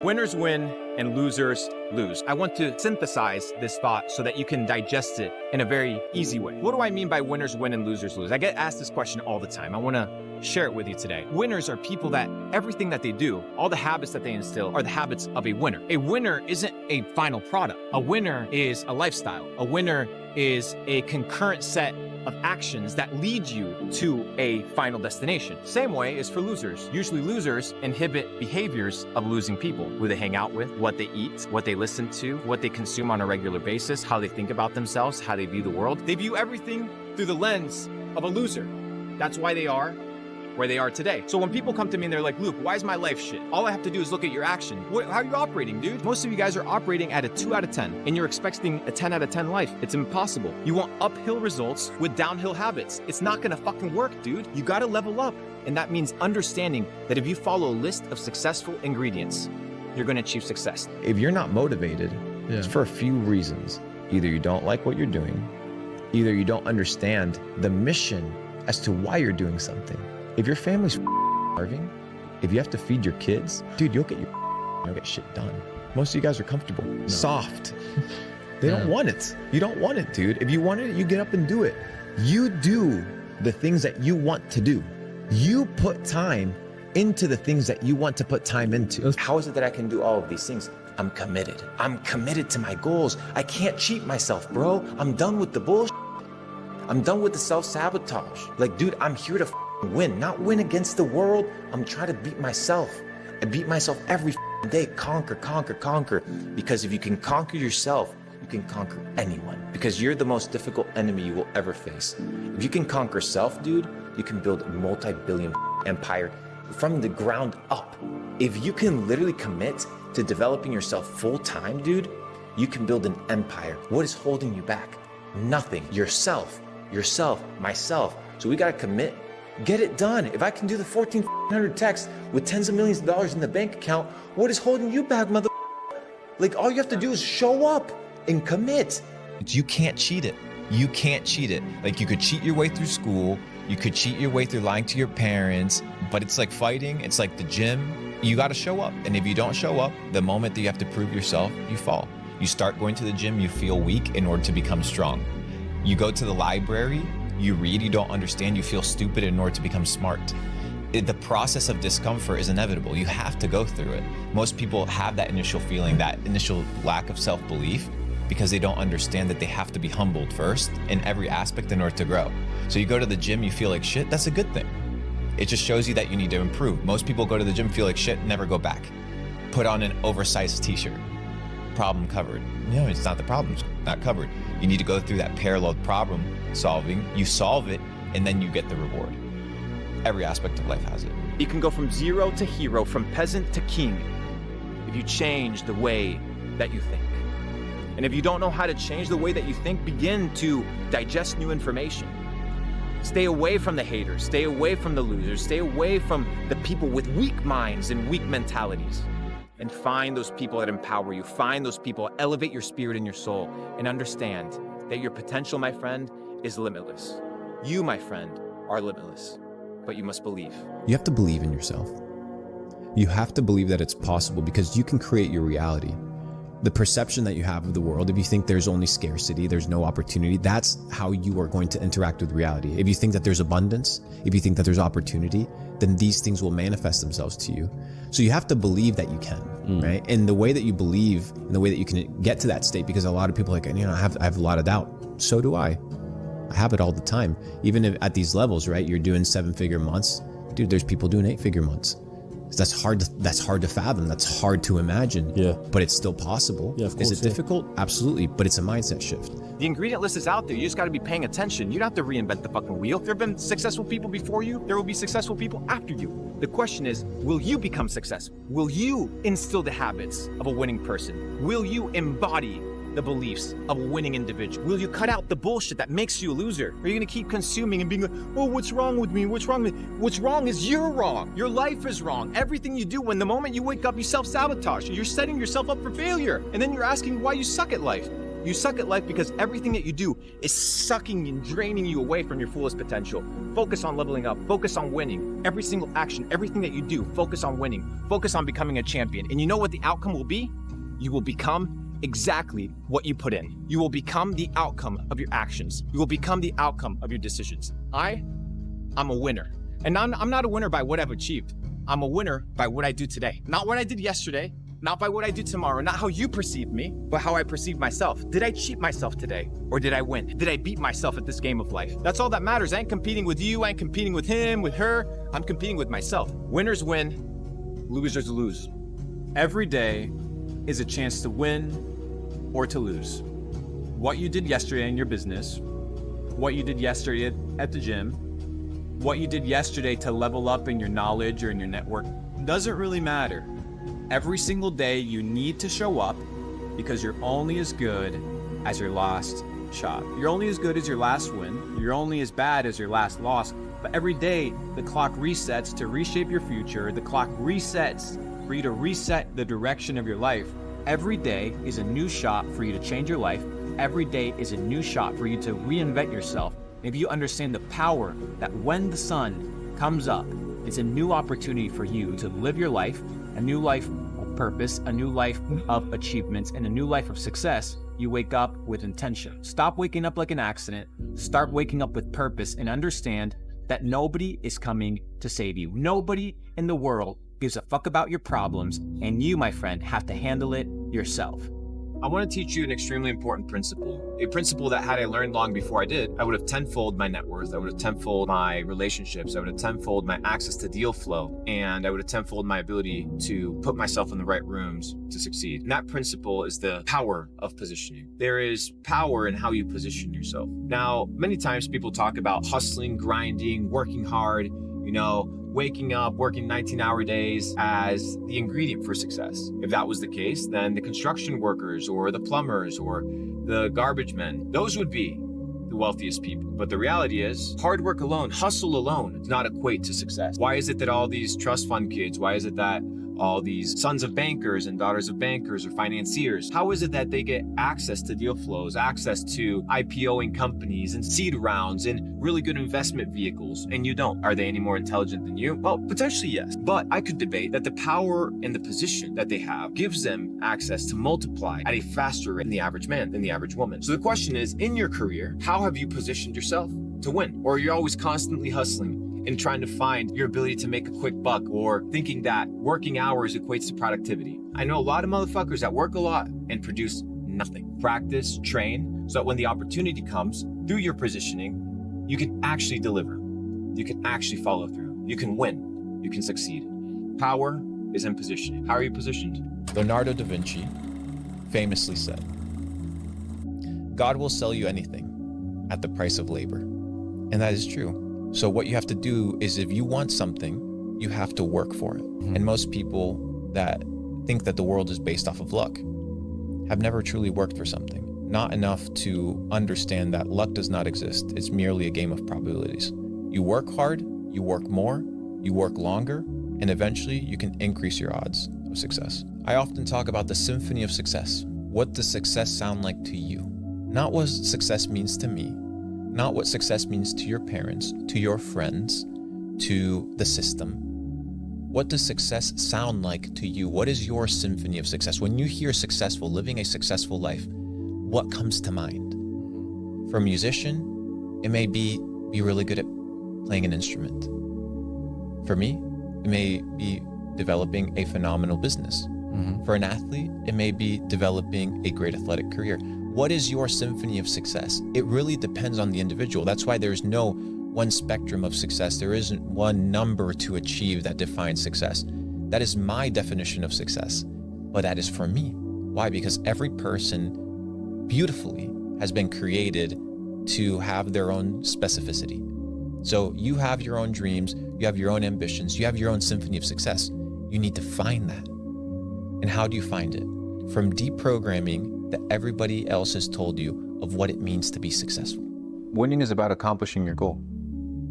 Winners win and losers lose. I want to synthesize this thought so that you can digest it in a very easy way. What do I mean by winners win and losers lose? I get asked this question all the time. I want to share it with you today. Winners are people that everything that they do, all the habits that they instill are the habits of a winner. A winner isn't a final product. A winner is a lifestyle. A winner is a concurrent set of actions that lead you to a final destination. Same way is for losers. Usually losers inhibit behaviors of losing people, who they hang out with, what they eat, what they listen to, what they consume on a regular basis, how they think about themselves, how they view the world. They view everything through the lens of a loser. That's why they are where they are today. So when people come to me and they're like, Luke, why is my life shit? All I have to do is look at your action. How are you operating, dude? Most of you guys are operating at a 2 out of 10 and you're expecting a 10 out of 10 life. It's impossible. You want uphill results with downhill habits. It's not gonna fucking work, dude. You gotta level up. And that means understanding that if you follow a list of successful ingredients, you're gonna achieve success. If you're not motivated, it's for a few reasons. Either you don't like what you're doing, either you don't understand the mission as to why you're doing something. If your family's starving, if you have to feed your kids, dude, you'll get shit done. Most of you guys are comfortable, soft. They don't want it. You don't want it, dude. If you want it, you get up and do it. You do the things that you want to do. You put time into the things that you want to put time into. How is it that I can do all of these things? I'm committed. I'm committed to my goals. I can't cheat myself, bro. I'm done with the bullshit. I'm done with the self-sabotage. Like, dude, I'm here to win, not win against the world. I'm trying to beat myself. I beat myself every day. Conquer, conquer, conquer. Because if you can conquer yourself, you can conquer anyone. Because you're the most difficult enemy you will ever face. If you can conquer self, dude, you can build a multi-billion empire from the ground up. If you can literally commit to developing yourself full-time, dude, you can build an empire. What is holding you back? Nothing. Yourself, myself. So we gotta commit. Get it done. If I can do the 1,400 texts with tens of millions of dollars in the bank account, what is holding you back, mother? Like, all you have to do is show up and commit. You can't cheat it. You can't cheat it. Like, you could cheat your way through school. You could cheat your way through lying to your parents, but it's like fighting. It's like the gym. You got to show up. And if you don't show up, the moment that you have to prove yourself, you fall. You start going to the gym, you feel weak in order to become strong. You go to the library, you read, you don't understand, you feel stupid in order to become smart. The process of discomfort is inevitable. You have to go through it. Most people have that initial feeling, that initial lack of self-belief, because they don't understand that they have to be humbled first in every aspect in order to grow. So you go to the gym, you feel like shit, that's a good thing. It just shows you that you need to improve. Most people go to the gym, feel like shit, never go back. Put on an oversized t-shirt. Problem covered. No, it's not the problem, it's not covered. You need to go through that parallel problem solving. You solve it, and then you get the reward. Every aspect of life has it. You can go from zero to hero, from peasant to king, if you change the way that you think. And if you don't know how to change the way that you think, begin to digest new information. Stay away from the haters, stay away from the losers, stay away from the people with weak minds and weak mentalities. And find those people that empower you. Find those people, elevate your spirit and your soul, and understand that your potential, my friend, is limitless. You, my friend, are limitless, but you must believe. You have to believe in yourself. You have to believe that it's possible, because you can create your reality. The perception that you have of the world, if you think there's only scarcity, there's no opportunity, that's how you are going to interact with reality. If you think that there's abundance, if you think that there's opportunity, then these things will manifest themselves to you. So you have to believe that you can, right? And the way that you believe, and the way that you can get to that state, because a lot of people are like, I have a lot of doubt. So do I. I have it all the time. Even if at these levels, right? You're doing 7-figure months. Dude, there's people doing 8-figure months. That's hard to fathom. That's hard to imagine. Yeah. But it's still possible. Yeah, of course. Is it difficult? Absolutely. But it's a mindset shift. The ingredient list is out there. You just got to be paying attention. You don't have to reinvent the fucking wheel. There have been successful people before you. There will be successful people after you. The question is, will you become successful? Will you instill the habits of a winning person? Will you embody the beliefs of a winning individual? Will you cut out the bullshit that makes you a loser? Are you gonna keep consuming and being like, oh, what's wrong with me? What's wrong with me? What's wrong is you're wrong. Your life is wrong. Everything you do, when the moment you wake up, you self-sabotage. You're setting yourself up for failure. And then you're asking why you suck at life. You suck at life because everything that you do is sucking and draining you away from your fullest potential. Focus on leveling up. Focus on winning. Every single action, everything that you do, focus on winning. Focus on becoming a champion. And you know what the outcome will be? You will become exactly what you put in. You will become the outcome of your actions. You will become the outcome of your decisions. I'm a winner. And I'm not a winner by what I've achieved. I'm a winner by what I do today. Not what I did yesterday, not by what I do tomorrow, not how you perceive me, but how I perceive myself. Did I cheat myself today? Or did I win? Did I beat myself at this game of life? That's all that matters. I ain't competing with you, I ain't competing with him, with her. I'm competing with myself. Winners win, losers lose. Every day is a chance to win or to lose. What you did yesterday in your business, what you did yesterday at the gym, what you did yesterday to level up in your knowledge or in your network, doesn't really matter. Every single day you need to show up because you're only as good as your last shot. You're only as good as your last win. You're only as bad as your last loss. But every day the clock resets to reshape your future. The clock resets for you to reset the direction of your life. Every day is a new shot for you to change your life. Every day is a new shot for you to reinvent yourself. If you understand the power that when the sun comes up, it's a new opportunity for you to live your life, a new life of purpose, a new life of achievements, and a new life of success. You wake up with intention. Stop waking up like an accident. Start waking up with purpose and understand that nobody is coming to save you. Nobody in the world gives a fuck about your problems, and you, my friend, have to handle it yourself. I want to teach you an extremely important principle, a principle that had I learned long before I did, I would have tenfold my net worth, I would have tenfold my relationships, I would have tenfold my access to deal flow, and I would have tenfold my ability to put myself in the right rooms to succeed. And that principle is the power of positioning. There is power in how you position yourself. Now, many times people talk about hustling, grinding, working hard, waking up, working 19-hour days as the ingredient for success. If that was the case, then the construction workers or the plumbers or the garbage men, those would be the wealthiest people. But the reality is, hard work alone, hustle alone, does not equate to success. Why is it that all these trust fund kids, why is it that all these sons of bankers and daughters of bankers or financiers, how is it that they get access to deal flows, access to IPOing companies and seed rounds and really good investment vehicles, and you don't? Are they any more intelligent than you? Well, potentially yes, but I could debate that the power and the position that they have gives them access to multiply at a faster rate than the average man, than the average woman. So the question is, in your career, how have you positioned yourself to win? Or you're always constantly hustling and trying to find your ability to make a quick buck, or thinking that working hours equates to productivity. I know a lot of motherfuckers that work a lot and produce nothing. Practice, train, so that when the opportunity comes, through your positioning, you can actually deliver. You can actually follow through. You can win. You can succeed. Power is in positioning. How are you positioned? Leonardo da Vinci famously said, "God will sell you anything at the price of labor." And that is true. So what you have to do is, if you want something, you have to work for it. And most people that think that the world is based off of luck have never truly worked for something. Not enough to understand that luck does not exist. It's merely a game of probabilities. You work hard, you work more, you work longer, and eventually you can increase your odds of success. I often talk about the symphony of success. What does success sound like to you? Not what success means to me. Not what success means to your parents, to your friends, to the system. What does success sound like to you? What is your symphony of success? When you hear successful, living a successful life, what comes to mind? For a musician, it may be really good at playing an instrument. For me, it may be developing a phenomenal business. For an athlete, it may be developing a great athletic career. What is your symphony of success? It really depends on the individual. That's why there's no one spectrum of success. There isn't one number to achieve that defines success. That is my definition of success, but that is for me. Why? Because every person beautifully has been created to have their own specificity. So you have your own dreams, you have your own ambitions, you have your own symphony of success. You need to find that. And how do you find it? From deprogramming that everybody else has told you of what it means to be successful. Winning is about accomplishing your goal.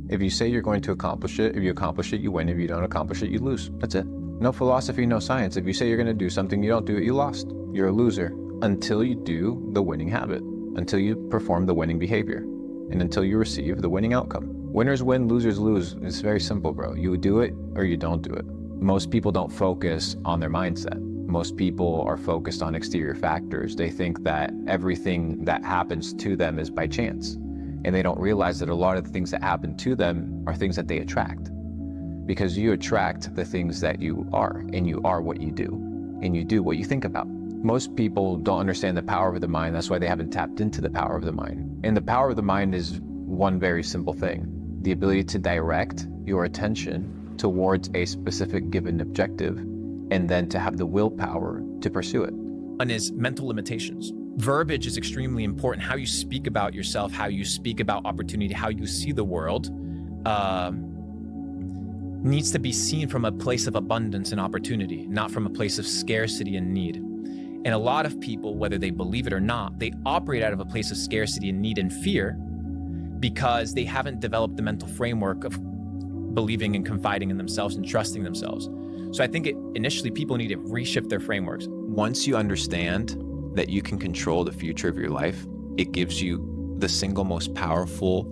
If you say you're going to accomplish it, if you accomplish it, you win. If you don't accomplish it, you lose. That's it. No philosophy, no science. If you say you're going to do something, you don't do it, you lost. You're a loser. until you do the winning habit, until you perform the winning behavior, and until you receive the winning outcome. Winners win, losers lose. It's very simple, bro. You do it or you don't do it. Most people don't focus on their mindset. Most people are focused on exterior factors. They think that everything that happens to them is by chance. And they don't realize that a lot of the things that happen to them are things that they attract. Because you attract the things that you are, and you are what you do, and you do what you think about. Most people don't understand the power of the mind. That's why they haven't tapped into the power of the mind. And the power of the mind is one very simple thing: the ability to direct your attention towards a specific given objective, and then to have the willpower to pursue it. One is mental limitations. Verbiage is extremely important. How you speak about yourself, how you speak about opportunity, how you see the world, needs to be seen from a place of abundance and opportunity, not from a place of scarcity and need. And a lot of people, whether they believe it or not, they operate out of a place of scarcity and need and fear because they haven't developed the mental framework of believing and confiding in themselves and trusting themselves. So I think initially people need to reshift their frameworks. Once you understand that you can control the future of your life, it gives you the single most powerful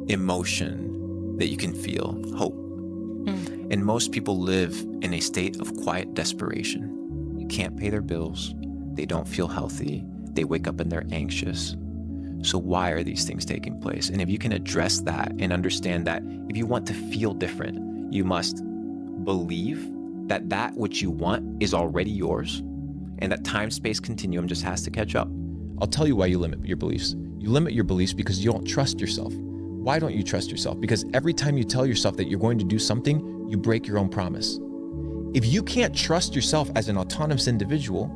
emotion that you can feel: hope. And most people live in a state of quiet desperation. You can't pay their bills. They don't feel healthy. They wake up and they're anxious. So why are these things taking place? And if you can address that and understand that if you want to feel different, you must believe that that which you want is already yours, and that time-space continuum just has to catch up. I'll tell you why you limit your beliefs. You limit your beliefs because you don't trust yourself. Why don't you trust yourself? Because every time you tell yourself that you're going to do something, you break your own promise. If you can't trust yourself as an autonomous individual,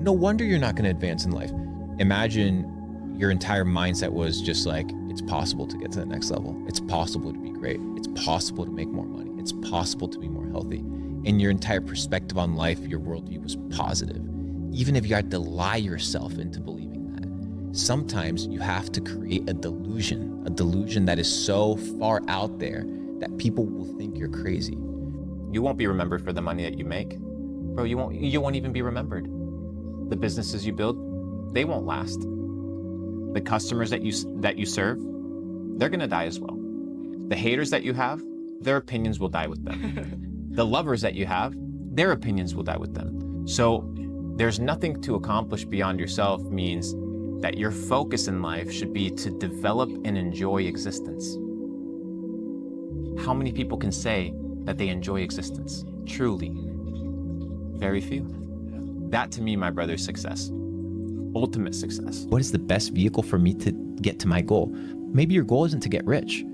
no wonder you're not going to advance in life. Imagine your entire mindset was just like, it's possible to get to the next level. It's possible to be great. It's possible to make more money. It's possible to be more healthy. And your entire perspective on life, your worldview was positive. Even if you had to lie yourself into believing that. Sometimes you have to create a delusion that is so far out there that people will think you're crazy. You won't be remembered for the money that you make. Bro, you won't even be remembered. The businesses you build, they won't last. The customers that you serve, they're gonna die as well. The haters that you have, their opinions will die with them. The lovers that you have, their opinions will die with them. So there's nothing to accomplish beyond yourself means that your focus in life should be to develop and enjoy existence. How many people can say that they enjoy existence? Truly, very few. That to me, my brother, is success. Ultimate success. What is the best vehicle for me to get to my goal? Maybe your goal isn't to get rich.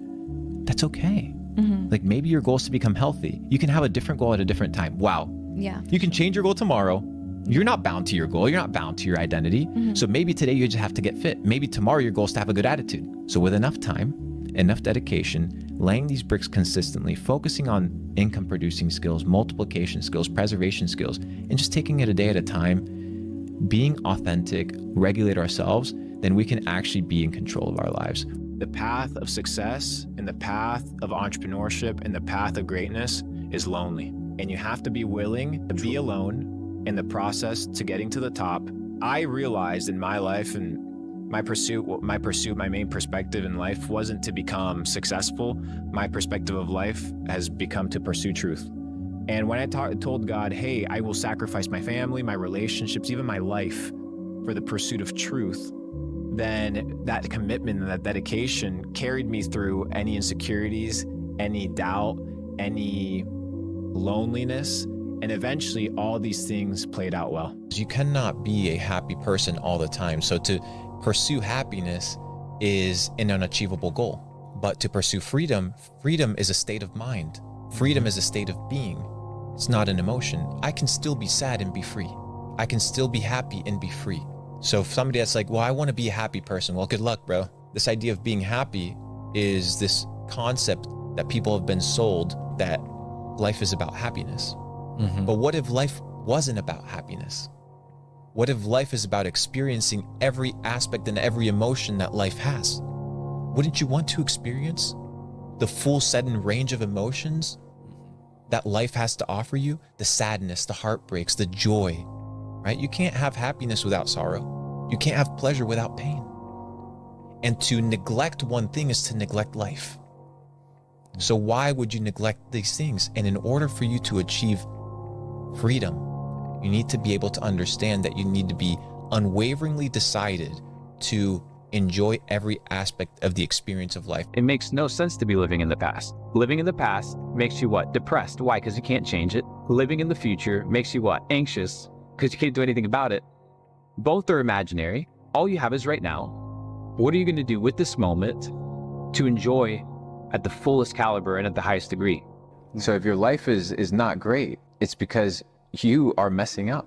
That's okay. Like maybe your goal is to become healthy. You can have a different goal at a different time. Wow. Yeah. You can change your goal tomorrow. You're not bound to your goal. You're not bound to your identity. So maybe today you just have to get fit. Maybe tomorrow your goal is to have a good attitude. So with enough time, enough dedication, laying these bricks consistently, focusing on income producing skills, multiplication skills, preservation skills, and just taking it a day at a time, being authentic, regulate ourselves, then we can actually be in control of our lives. The path of success and the path of entrepreneurship and the path of greatness is lonely. And you have to be willing to be alone in the process to getting to the top. I realized in my life and my main perspective in life wasn't to become successful. My perspective of life has become to pursue truth. And when I told God, hey, I will sacrifice my family, my relationships, even my life for the pursuit of truth, then that commitment and that dedication carried me through any insecurities, any doubt, any loneliness, and eventually all these things played out well. You cannot be a happy person all the time. So to pursue happiness is an unachievable goal. But to pursue freedom is a state of mind. Freedom is a state of being. It's not an emotion. I can still be sad and be free. I can still be happy and be free. So if somebody that's like, well, I want to be a happy person. Well, good luck, bro. This idea of being happy is this concept that people have been sold that life is about happiness. But what if life wasn't about happiness? What if life is about experiencing every aspect and every emotion that life has? Wouldn't you want to experience the full set and range of emotions that life has to offer you? The sadness, the heartbreaks, the joy, right? You can't have happiness without sorrow. You can't have pleasure without pain. And to neglect one thing is to neglect life. So why would you neglect these things? And in order for you to achieve freedom, you need to be able to understand that you need to be unwaveringly decided to enjoy every aspect of the experience of life. It makes no sense to be living in the past. Living in the past makes you what? Depressed. Why? Because you can't change it. Living in the future makes you what? Anxious, because you can't do anything about it. Both are imaginary. All you have is right now. What are you going to do with this moment to enjoy at the fullest caliber and at the highest degree? So if your life is not great, it's because you are messing up.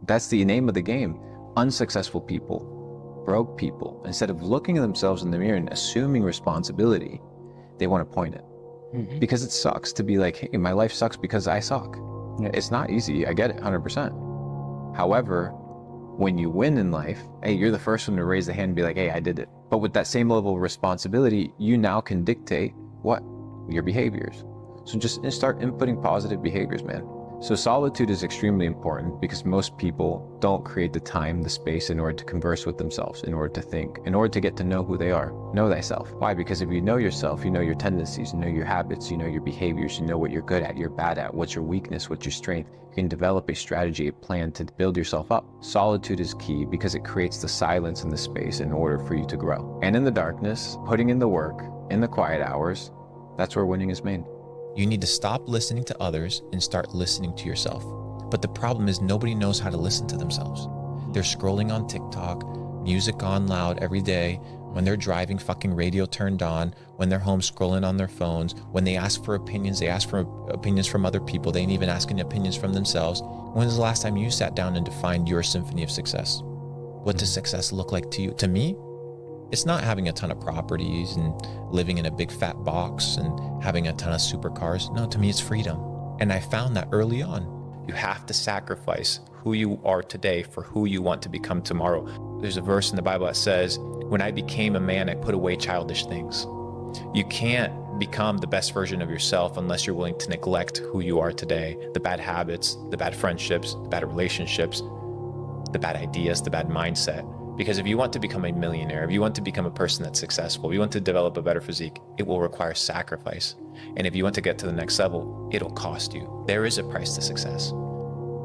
That's the name of the game. Unsuccessful people, broke people, instead of looking at themselves in the mirror and assuming responsibility, they want to point it. Because it sucks to be like, hey, my life sucks because I suck. It's not easy. I get it 100%. However, when you win in life, hey, you're the first one to raise the hand and be like, hey, I did it. But with that same level of responsibility, you now can dictate what? Your behaviors. So just start inputting positive behaviors, man. So solitude is extremely important because most people don't create the time, the space in order to converse with themselves, in order to think, in order to get to know who they are. Know thyself. Why? Because if you know yourself, you know your tendencies, you know your habits, you know your behaviors, you know what you're good at, you're bad at, what's your weakness, what's your strength. You can develop a strategy, a plan to build yourself up. Solitude is key because it creates the silence and the space in order for you to grow. And in the darkness, putting in the work, in the quiet hours, that's where winning is made. You need to stop listening to others and start listening to yourself. But the problem is nobody knows how to listen to themselves. They're scrolling on TikTok, music on loud every day, when they're driving, fucking radio turned on, when they're home scrolling on their phones, when they ask for opinions, they ask for opinions from other people, they ain't even asking opinions from themselves. When was the last time you sat down and defined your symphony of success? What does success look like to you? To me, it's not having a ton of properties and living in a big fat box and having a ton of supercars. No, to me, it's freedom. And I found that early on. You have to sacrifice who you are today for who you want to become tomorrow. There's a verse in the Bible that says, when I became a man, I put away childish things. You can't become the best version of yourself unless you're willing to neglect who you are today, the bad habits, the bad friendships, the bad relationships, the bad ideas, the bad mindset. Because if you want to become a millionaire, if you want to become a person that's successful, if you want to develop a better physique, it will require sacrifice. And if you want to get to the next level, it'll cost you. There is a price to success.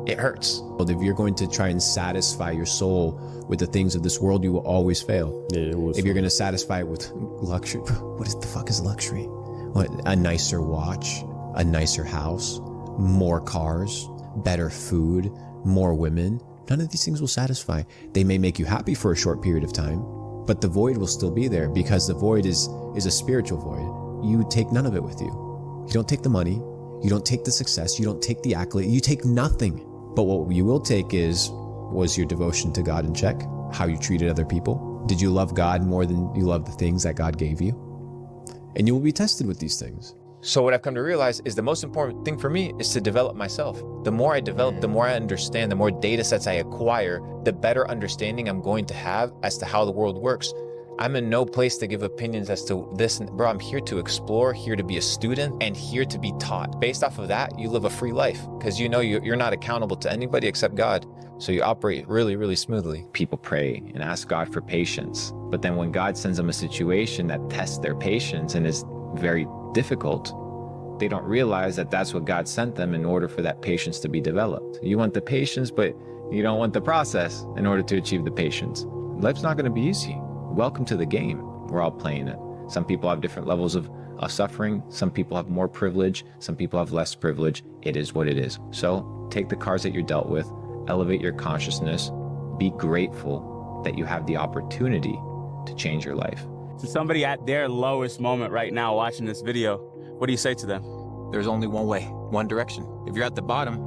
It hurts. If you're going to try and satisfy your soul with the things of this world, you will always fail. If you're going to satisfy it with luxury, what the fuck is luxury? What, a nicer watch, a nicer house, more cars, better food, more women. None of these things will satisfy. They may make you happy for a short period of time, but the void will still be there because the void is a spiritual void. You take none of it with you. You don't take the money. You don't take the success. You don't take the accolade. You take nothing. But what you will take was your devotion to God in check, how you treated other people. Did you love God more than you love the things that God gave you? And you will be tested with these things. So what I've come to realize is the most important thing for me is to develop myself. The more I develop, the more I understand, the more data sets I acquire, the better understanding I'm going to have as to how the world works. I'm in no place to give opinions as to this. Bro, I'm here to explore, here to be a student, and here to be taught. Based off of that, you live a free life because you know you're not accountable to anybody except God. So you operate really, really smoothly. People pray and ask God for patience. But then when God sends them a situation that tests their patience and is very difficult, they don't realize that that's what God sent them in order for that patience to be developed. You want the patience, but you don't want the process in order to achieve the patience. Life's not going to be easy. Welcome to the game. We're all playing it. Some people have different levels of suffering. Some people have more privilege. Some people have less privilege. It is what it is. So take the cards that you're dealt with, elevate your consciousness, be grateful that you have the opportunity to change your life. To somebody at their lowest moment right now watching this video, what do you say to them? There's only one way, one direction. If you're at the bottom,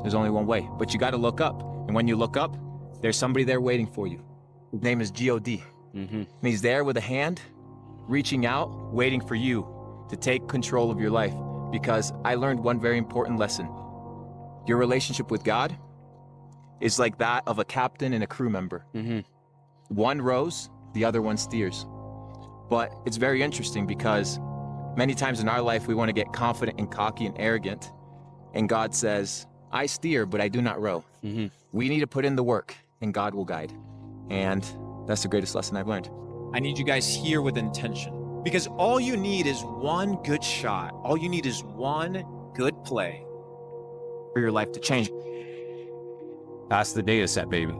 there's only one way, but you got to look up. And when you look up, there's somebody there waiting for you. His name is G.O.D. And he's there with a hand, reaching out, waiting for you to take control of your life. Because I learned one very important lesson. Your relationship with God is like that of a captain and a crew member. One rows, the other one steers. But it's very interesting because many times in our life, we want to get confident and cocky and arrogant. And God says, I steer, but I do not row. We need to put in the work, and God will guide. And that's the greatest lesson I've learned. I need you guys here with intention, because all you need is one good shot. All you need is one good play for your life to change. That's the data set, baby.